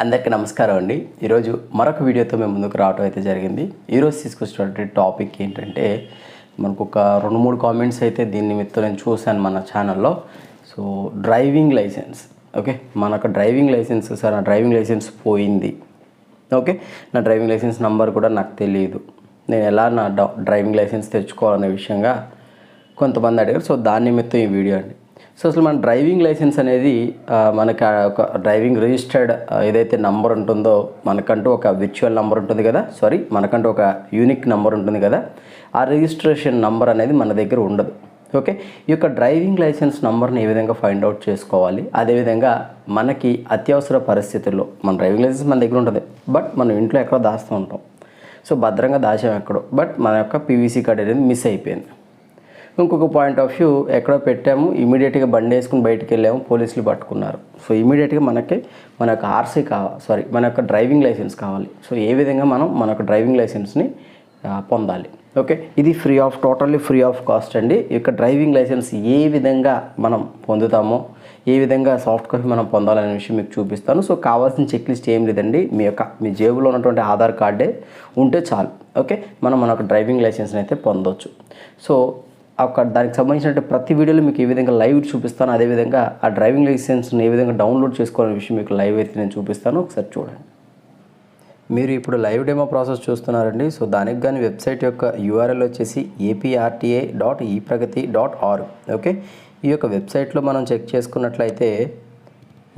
అందరికీ నమస్కారం అండి. ఈరోజు మరొక వీడియోతో మేము ముందుకు రావడం అయితే జరిగింది. ఈరోజు తీసుకొచ్చినటువంటి టాపిక్ ఏంటంటే, మనకు ఒక 2-3 కామెంట్స్ అయితే దీని నిమిత్తం నేను చూశాను మన ఛానల్లో. సో డ్రైవింగ్ లైసెన్స్, ఓకే, మనకు డ్రైవింగ్ లైసెన్స్ సార్, నా డ్రైవింగ్ లైసెన్స్ పోయింది. ఓకే, నా డ్రైవింగ్ లైసెన్స్ నెంబర్ కూడా నాకు తెలియదు, నేను ఎలా నా డ్రైవింగ్ లైసెన్స్ తెచ్చుకోవాలనే విషయంగా కొంతమంది అడిగారు. సో దాని నిమిత్తం ఈ వీడియో అండి. సో అసలు మన డ్రైవింగ్ లైసెన్స్ అనేది మనకి ఒక డ్రైవింగ్ రిజిస్టర్డ్ ఏదైతే నంబర్ ఉంటుందో, మనకంటూ ఒక విర్చువల్ నెంబర్ ఉంటుంది కదా, మనకంటూ ఒక యూనిక్ నెంబర్ ఉంటుంది కదా, ఆ రిజిస్ట్రేషన్ నెంబర్ అనేది మన దగ్గర ఉండదు. ఓకే, ఈ యొక్క డ్రైవింగ్ లైసెన్స్ నెంబర్ని ఏ విధంగా ఫైండ్ అవుట్ చేసుకోవాలి, అదేవిధంగా మనకి అత్యవసర పరిస్థితుల్లో మన డ్రైవింగ్ లైసెన్స్ మన దగ్గర ఉంటుంది, బట్ మనం ఇంట్లో ఎక్కడో దాస్తూ ఉంటాం. సో భద్రంగా దాచాం ఎక్కడో, బట్ మన యొక్క పీవీసీ కార్డ్ అనేది మిస్ అయిపోయింది. ఇంకొక పాయింట్ ఆఫ్ వ్యూ, ఎక్కడో పెట్టాము, ఇమీడియట్గా బండి వేసుకుని బయటికి వెళ్ళాము, పోలీసులు పట్టుకున్నారు. సో ఇమీడియట్గా మన యొక్క ఆర్సీ కావాలి, మన యొక్క డ్రైవింగ్ లైసెన్స్ కావాలి. సో ఏ విధంగా మనం మన యొక్క డ్రైవింగ్ లైసెన్స్ని పొందాలి? ఓకే, ఇది టోటల్లీ ఫ్రీ ఆఫ్ కాస్ట్ అండి. ఈ యొక్క డ్రైవింగ్ లైసెన్స్ ఏ విధంగా మనం పొందుతామో, ఏ విధంగా సాఫ్ట్ కాపీ మనం పొందాలనే విషయం మీకు చూపిస్తాను. సో కావాల్సిన చెక్ లిస్ట్ ఏం లేదండి, మీ జేబులో ఉన్నటువంటి ఆధార్ కార్డే ఉంటే చాలు. ఓకే, మన యొక్క డ్రైవింగ్ లైసెన్స్ని అయితే పొందవచ్చు. సో దానికి సంబంధించిన ప్రతి వీడియోలో మీకు ఏ విధంగా లైవ్ చూపిస్తాను, అదేవిధంగా ఆ డ్రైవింగ్ లైసెన్స్ని ఏ విధంగా డౌన్లోడ్ చేసుకోవాలనే విషయం మీకు లైవ్ అయితే నేను చూపిస్తాను. ఒకసారి చూడండి. మీరు ఇప్పుడు లైవ్ డెమో ప్రాసెస్ చూస్తున్నారండి. సో దానికి కానీ వెబ్సైట్ యొక్క యూఆర్ఎల్ వచ్చేసి aprta.epragati.org. ఓకే, ఈ యొక్క వెబ్సైట్లో మనం చెక్ చేసుకున్నట్లయితే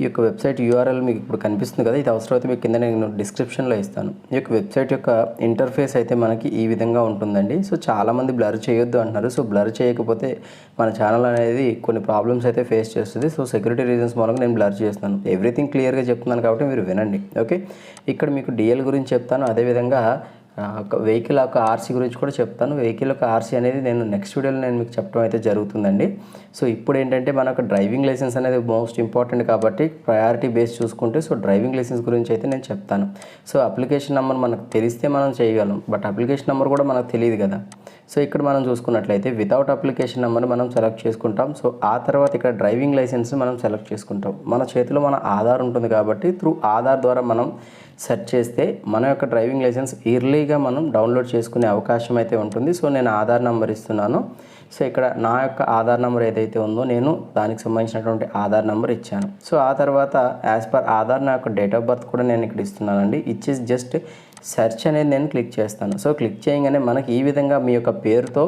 ఈ యొక్క వెబ్సైట్ యూఆర్ఎల్ మీకు ఇప్పుడు కనిపిస్తుంది కదా, ఇది అవసరమైతే మీకు కింద నేను డిస్క్రిప్షన్లో ఇస్తాను. ఈ యొక్క వెబ్సైట్ యొక్క ఇంటర్ఫేస్ అయితే మనకి ఈ విధంగా ఉంటుందండి. సో చాలామంది బ్లర్ చేయొద్దు అంటున్నారు. సో బ్లర్ చేయకపోతే మన ఛానల్ అనేది కొన్ని ప్రాబ్లమ్స్ అయితే ఫేస్ చేస్తుంది. సో సెక్యూరిటీ రీజన్స్ మూలంగా నేను బ్లర్ చేస్తున్నాను. ఎవ్రీథింగ్ క్లియర్గా చెప్తున్నాను కాబట్టి మీరు వినండి. ఓకే, ఇక్కడ మీకు డిఎల్ గురించి చెప్తాను, అదేవిధంగా వెహికల్ యొక్క ఆర్సీ గురించి కూడా చెప్తాను. వెహికల్ యొక్క ఆర్సీ అనేది నేను నెక్స్ట్ వీడియోలో నేను మీకు చెప్పడం అయితే జరుగుతుందండి. సో ఇప్పుడు ఏంటంటే మనకు డ్రైవింగ్ లైసెన్స్ అనేది మోస్ట్ ఇంపార్టెంట్ కాబట్టి ప్రయారిటీ బేస్ చూసుకుంటే సో డ్రైవింగ్ లైసెన్స్ గురించి అయితే నేను చెప్తాను. సో అప్లికేషన్ నెంబర్ మనకు తెలిస్తే మనం చేయగలం, బట్ అప్లికేషన్ నెంబర్ కూడా మనకు తెలియదు కదా. సో ఇక్కడ మనం చూసుకున్నట్లయితే వితౌట్ అప్లికేషన్ నెంబర్ మనం సెలెక్ట్ చేసుకుంటాం. సో ఆ తర్వాత ఇక్కడ డ్రైవింగ్ లైసెన్స్ మనం సెలెక్ట్ చేసుకుంటాం. మన చేతిలో మన ఆధార్ ఉంటుంది కాబట్టి త్రూ ఆధార్ ద్వారా మనం సెర్చ్ చేస్తే మన యొక్క డ్రైవింగ్ లైసెన్స్ ఎర్లీగా మనం డౌన్లోడ్ చేసుకునే అవకాశం అయితే ఉంటుంది. సో నేను ఆధార్ నెంబర్ ఇస్తున్నాను. సో ఇక్కడ నా యొక్క ఆధార్ నెంబర్ ఏదైతే ఉందో నేను దానికి సంబంధించినటువంటి ఆధార్ నెంబర్ ఇచ్చాను. సో ఆ తర్వాత యాజ్ పర్ ఆధార్ నా యొక్క డేట్ ఆఫ్ బర్త్ కూడా నేను ఇక్కడ ఇస్తున్నానండి. ఇచ్చేసి జస్ట్ సెర్చ్ అనేది నేను క్లిక్ చేస్తాను. సో క్లిక్ చేయగానే మనకి ఈ విధంగా మీ యొక్క పేరుతో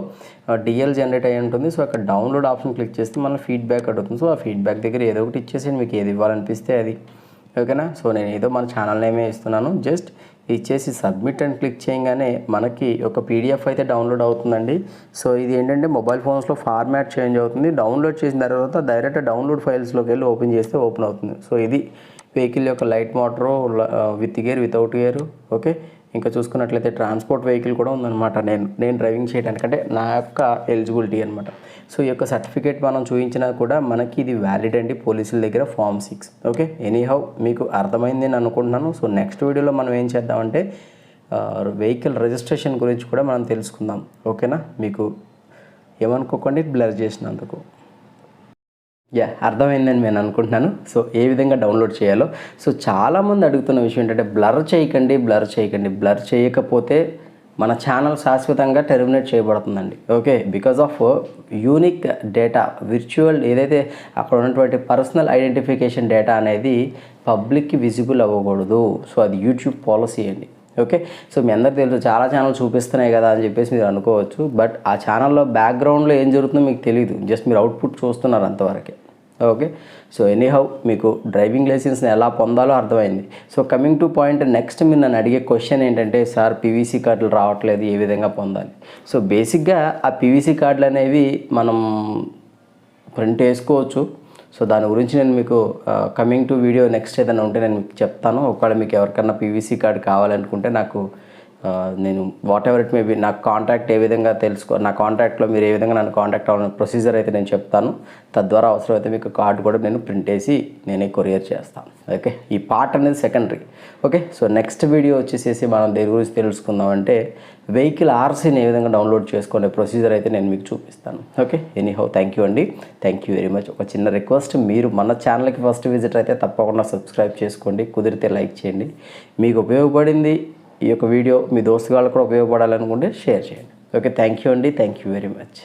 డిఎల్ జనరేట్ అయి ఉంటుంది. సో అక్కడ డౌన్లోడ్ ఆప్షన్ క్లిక్ చేస్తే మన ఫీడ్బ్యాక్ అడుగుతుంది. సో ఆ ఫీడ్బ్యాక్ దగ్గర ఏదో ఒకటి ఇచ్చేసి మీకు ఏది ఇవ్వాలనిపిస్తే అది, ఓకేనా. సో నేను ఏదో మన ఛానల్ నేమే ఇస్తున్నాను. జస్ట్ ఇచ్చేసి సబ్మిట్ అండ్ క్లిక్ చేయగానే మనకి ఒక పీడిఎఫ్ అయితే డౌన్లోడ్ అవుతుందండి. సో ఇది ఏంటంటే మొబైల్ ఫోన్స్లో ఫార్మాట్ చేంజ్ అవుతుంది. డౌన్లోడ్ చేసిన తర్వాత డైరెక్ట్ డౌన్లోడ్ ఫైల్స్లోకి వెళ్ళి ఓపెన్ చేస్తే ఓపెన్ అవుతుంది. సో ఇది వెహికల్ యొక్క light motor, with gear, without gear. Okay, ఇంకా చూసుకున్నట్లయితే ట్రాన్స్పోర్ట్ వెహికల్ కూడా ఉందన్నమాట. నేను డ్రైవింగ్ చేయడానికంటే నా యొక్క ఎలిజిబిలిటీ అనమాట. సో ఈ యొక్క సర్టిఫికేట్ మనం చూపించినా కూడా మనకి ఇది వ్యాలిడ్ అండి పోలీసుల దగ్గర Form 6. ఓకే, ఎనీహౌ మీకు అర్థమైంది అని అనుకుంటున్నాను. సో నెక్స్ట్ వీడియోలో మనం ఏం చేద్దామంటే వెహికల్ రిజిస్ట్రేషన్ గురించి కూడా మనం తెలుసుకుందాం. ఓకేనా, మీకు ఏమనుకోకండి బ్లర్ చేసినందుకు. అర్థమైందని నేను అనుకుంటున్నాను. సో ఏ విధంగా డౌన్లోడ్ చేయాలో. సో చాలామంది అడుగుతున్న విషయం ఏంటంటే బ్లర్ చేయకండి. బ్లర్ చేయకపోతే మన ఛానల్ శాశ్వతంగా టెర్మినేట్ చేయబడుతుందండి. Okay, because of unique data, virtual ఏదైతే అక్కడ ఉన్నటువంటి పర్సనల్ ఐడెంటిఫికేషన్ డేటా అనేది పబ్లిక్కి విజిబుల్ అవ్వకూడదు. సో అది యూట్యూబ్ పాలసీ అండి. ఓకే, సో మీ అందరికీ తెలుసు చాలా ఛానల్ చూపిస్తున్నాయి కదా అని చెప్పేసి మీరు అనుకోవచ్చు, బట్ ఆ ఛానల్లో బ్యాక్గ్రౌండ్లో ఏం జరుగుతుందో మీకు తెలియదు. జస్ట్ మీరు అవుట్పుట్ చూస్తున్నారు అంతవరకే. ఓకే, సో ఎనీహౌ మీకు డ్రైవింగ్ లైసెన్స్ని ఎలా పొందాలో అర్థమైంది. So coming to point, next మీరు నన్ను అడిగే క్వశ్చన్ ఏంటంటే, సార్ పీవీసీ కార్డులు రావట్లేదు, ఏ విధంగా పొందాలి? సో బేసిక్గా ఆ పీవీసీ కార్డులు అనేవి మనం ప్రింట్ వేసుకోవచ్చు. సో దాని గురించి నేను మీకు కమింగ్ టు వీడియో నెక్స్ట్ ఏదైనా ఉంటే నేను మీకు చెప్తాను. ఒకవేళ మీకు ఎవరికన్నా పీవీసీ కార్డు కావాలనుకుంటే నాకు నేను what ever it may be నా కాంటాక్ట్ ఏ విధంగా నా కాంటాక్ట్లో మీరు ఏ విధంగా నన్ను కాంటాక్ట్ అవ్వాలనే ప్రొసీజర్ అయితే నేను చెప్తాను. తద్వారా అవసరమైతే మీకు కార్డు కూడా నేను ప్రింట్ వేసి నేనే కొరియర్ చేస్తాను. ఓకే, ఈ పార్ట్ అనేది secondary. Okay, so next video వచ్చేసేసి మనం దేని గురించి తెలుసుకుందామంటే వెహికల్ ఆర్సీని ఏ విధంగా డౌన్లోడ్ చేసుకునే ప్రొసీజర్ అయితే నేను మీకు చూపిస్తాను. ఓకే, ఎనీహౌ థ్యాంక్ యూ అండి, థ్యాంక్ యూ వెరీ మచ్. ఒక చిన్న రిక్వెస్ట్, మీరు మన ఛానల్కి ఫస్ట్ విజిట్ అయితే తప్పకుండా సబ్స్క్రైబ్ చేసుకోండి, కుదిరితే లైక్ చేయండి. మీకు ఉపయోగపడింది ఈ యొక్క వీడియో మీ దోస్తు వాళ్ళకు కూడా ఉపయోగపడాలనుకుంటే షేర్ చేయండి. ఓకే, థ్యాంక్ యూ అండి, థ్యాంక్ యూ వెరీ మచ్.